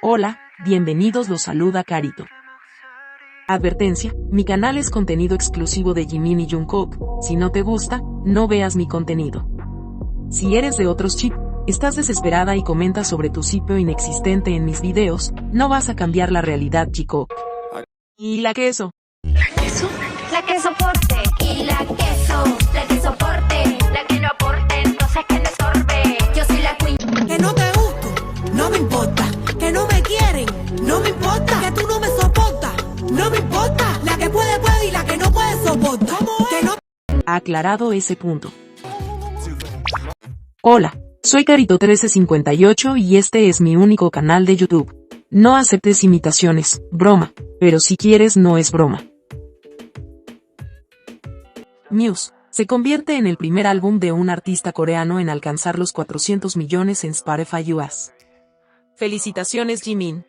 Hola, bienvenidos, los saluda Carito. Advertencia, mi canal es contenido exclusivo de Jimin y Jungkook, si no te gusta, no veas mi contenido. Si eres de otros chip, estás desesperada y comentas sobre tu sitio inexistente en mis videos, no vas a cambiar la realidad, chico. ¿Y la queso? ¿La queso? La que soporte. Y la que soporte. La que no aporte, entonces que le estorbe. Yo soy la queen. Que no te gusto, no me importa. Que no me quieren, no me importa. Que tú no me soportas, no me importa. La que puede, puede y la que no puede soporta. Que no... Aclarado ese punto. Hola, soy Carito1358 y este es mi único canal de YouTube. No aceptes imitaciones, broma, pero si quieres no es broma. Muse se convierte en el primer álbum de un artista coreano en alcanzar los 400 millones en Spotify US. Felicitaciones, Jimin.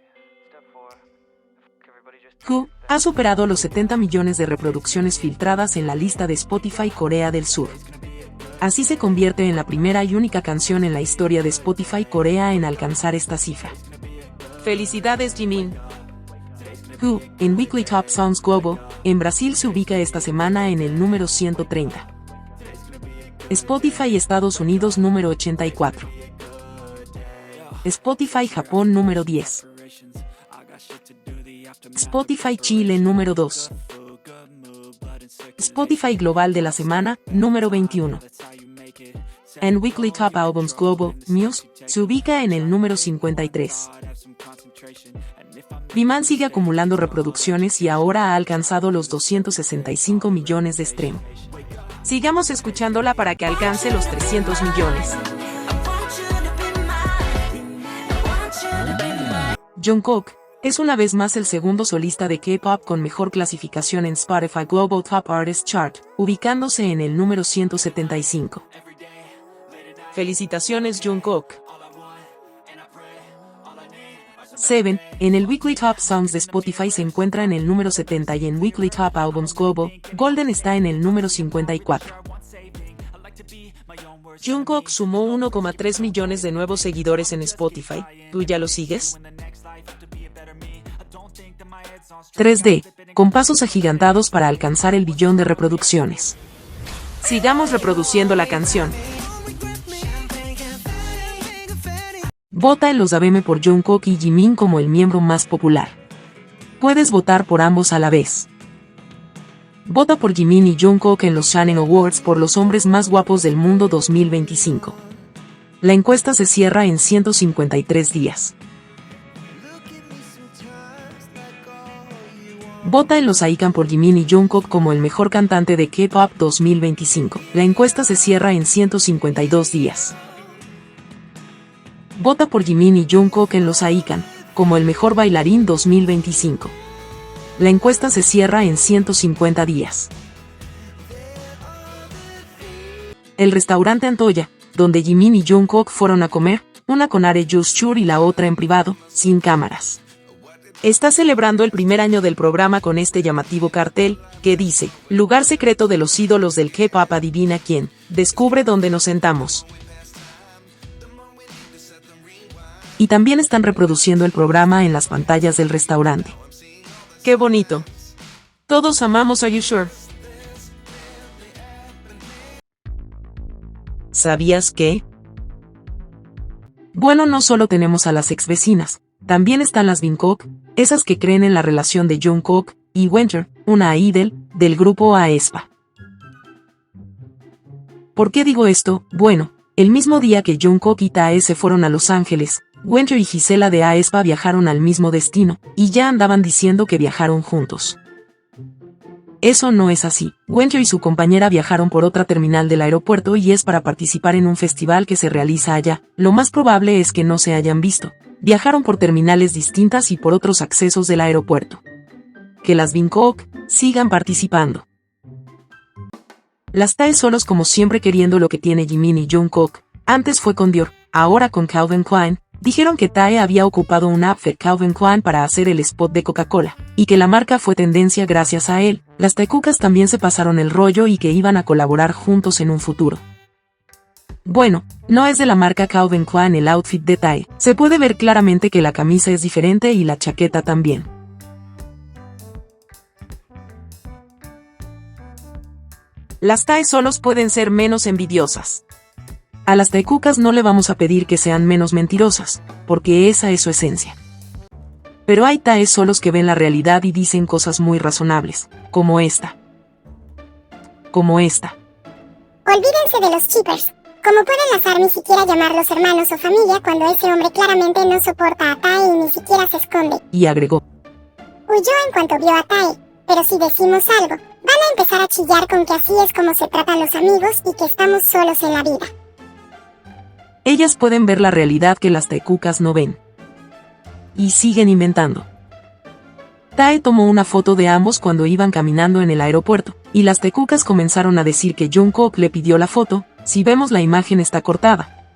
Who ha superado los 70 millones de reproducciones filtradas en la lista de Spotify Corea del Sur. Así se convierte en la primera y única canción en la historia de Spotify Corea en alcanzar esta cifra. Felicidades, Jimin. Who, en Weekly Top Songs Global, en Brasil se ubica esta semana en el número 130. Spotify Estados Unidos número 84. Spotify Japón número 10. Spotify Chile número 2. Spotify Global de la semana, número 21. En Weekly Top Albums Global, Muse se ubica en el número 53. Biman sigue acumulando reproducciones y ahora ha alcanzado los 265 millones de stream. Sigamos escuchándola para que alcance los 300 millones. Jungkook es una vez más el segundo solista de K-pop con mejor clasificación en Spotify Global Top Artist Chart, ubicándose en el número 175. Felicitaciones, Jungkook. Seven, en el Weekly Top Songs de Spotify se encuentra en el número 70 y en Weekly Top Albums Global, Golden está en el número 54. Jungkook sumó 1,3 millones de nuevos seguidores en Spotify, ¿tú ya lo sigues? 3D, con pasos agigantados para alcanzar el billón de reproducciones. Sigamos reproduciendo la canción. Vota en los ABM por Jungkook y Jimin como el miembro más popular. Puedes votar por ambos a la vez. Vota por Jimin y Jungkook en los Shannon Awards por los hombres más guapos del mundo 2025. La encuesta se cierra en 153 días. Vota en los AICAN por Jimin y Jungkook como el mejor cantante de K-pop 2025. La encuesta se cierra en 152 días. Vota por Jimin y Jungkook en los AICAN como el mejor bailarín 2025. La encuesta se cierra en 150 días. El restaurante Antoya, donde Jimin y Jungkook fueron a comer, una con Are You Sure y la otra en privado, sin cámaras. Está celebrando el primer año del programa con este llamativo cartel, que dice, lugar secreto de los ídolos del K-pop, adivina quién, descubre dónde nos sentamos. Y también están reproduciendo el programa en las pantallas del restaurante. ¡Qué bonito! Todos amamos Are You Sure. ¿Sabías que? Bueno, no solo tenemos a las ex vecinas, también están las Bangkok, esas que creen en la relación de Jungkook y Winter, una idol del grupo aespa. ¿Por qué digo esto? Bueno, el mismo día que Jungkook y Tae se fueron a Los Ángeles, Winter y Gisela de aespa viajaron al mismo destino, y ya andaban diciendo que viajaron juntos. Eso no es así. Winter y su compañera viajaron por otra terminal del aeropuerto y es para participar en un festival que se realiza allá. Lo más probable es que no se hayan visto. Viajaron por terminales distintas y por otros accesos del aeropuerto. Que las Bangkok sigan participando. Las Tae solos como siempre queriendo lo que tiene Jimin y Jungkook. Antes fue con Dior, ahora con Calvin Klein. Dijeron que Tae había ocupado un outfit Calvin Klein para hacer el spot de Coca-Cola, y que la marca fue tendencia gracias a él. Las Taekukas también se pasaron el rollo y que iban a colaborar juntos en un futuro. Bueno, no es de la marca Calvin Klein el outfit de Tae. Se puede ver claramente que la camisa es diferente y la chaqueta también. Las Tae solos pueden ser menos envidiosas. A las Taekukas no le vamos a pedir que sean menos mentirosas, porque esa es su esencia. Pero hay Tae solos que ven la realidad y dicen cosas muy razonables, como esta. Olvídense de los cheapers. ¿Cómo pueden las ARMY siquiera llamarlos hermanos o familia cuando ese hombre claramente no soporta a Tae y ni siquiera se esconde? Y agregó. Huyó en cuanto vio a Tae, pero si decimos algo, van a empezar a chillar con que así es como se tratan los amigos y que estamos solos en la vida. Ellas pueden ver la realidad que las Taekukas no ven. Y siguen inventando. Tae tomó una foto de ambos cuando iban caminando en el aeropuerto, y las Taekukas comenzaron a decir que Jungkook le pidió la foto. Si vemos la imagen está cortada.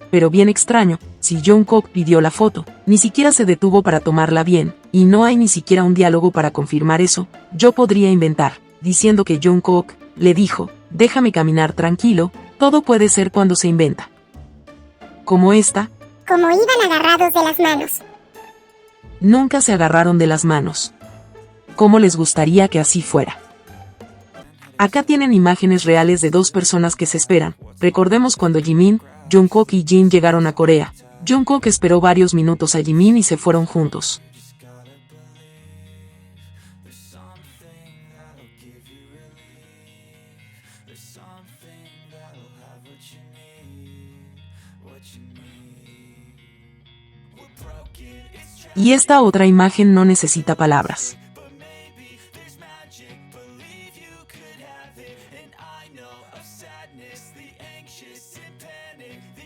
Pero bien extraño, si Jungkook pidió la foto, ni siquiera se detuvo para tomarla bien, y no hay ni siquiera un diálogo para confirmar eso. Yo podría inventar, diciendo que Jungkook le dijo, déjame caminar tranquilo, todo puede ser cuando se inventa. Como esta. Como iban agarrados de las manos. Nunca se agarraron de las manos. ¿Cómo les gustaría que así fuera? Acá tienen imágenes reales de dos personas que se esperan. Recordemos cuando Jimin, Jungkook y Jin llegaron a Corea. Jungkook esperó varios minutos a Jimin y se fueron juntos. Y esta otra imagen no necesita palabras.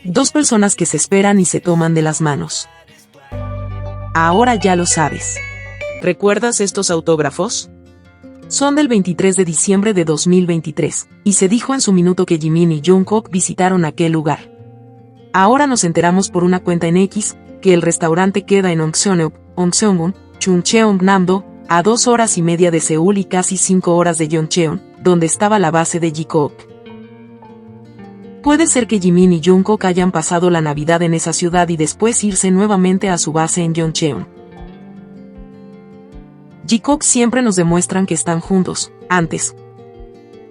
Dos personas que se esperan y se toman de las manos. Ahora ya lo sabes. ¿Recuerdas estos autógrafos? Son del 23 de diciembre de 2023, y se dijo en su minuto que Jimin y Jungkook visitaron aquel lugar. Ahora nos enteramos por una cuenta en X, que el restaurante queda en Onseongun, Chungcheongnam-do, a 2 horas y media de Seúl y casi 5 horas de Yeoncheon, donde estaba la base de Jikook. Puede ser que Jimin y Jungkook hayan pasado la Navidad en esa ciudad y después irse nuevamente a su base en Yeoncheon. Jikook siempre nos demuestran que están juntos, antes,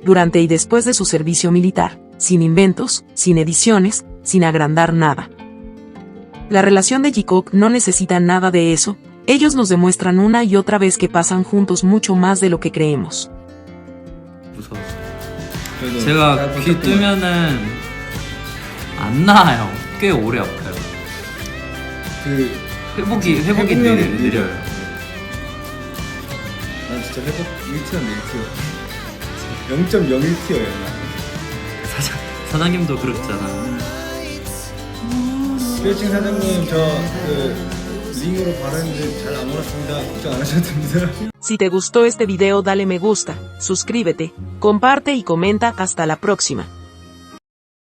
durante y después de su servicio militar, sin inventos, sin ediciones, sin agrandar nada. La relación de Jikook no necesita nada de eso, ellos nos demuestran una y otra vez que pasan juntos mucho más de lo que creemos. 제가 귀 뜨면은 안 나아요. 꽤 오래 아파요. 회복이 느려요. 난 진짜 회복 1티어인데 1티어 0.01티어예요. 사장님도 그렇잖아. 스트레칭 사장님 저 링으로 바르는데 잘 안 올랐습니다. 걱정 안 하셔도 됩니다. Si te gustó este video dale me gusta, suscríbete, comparte y comenta. Hasta la próxima.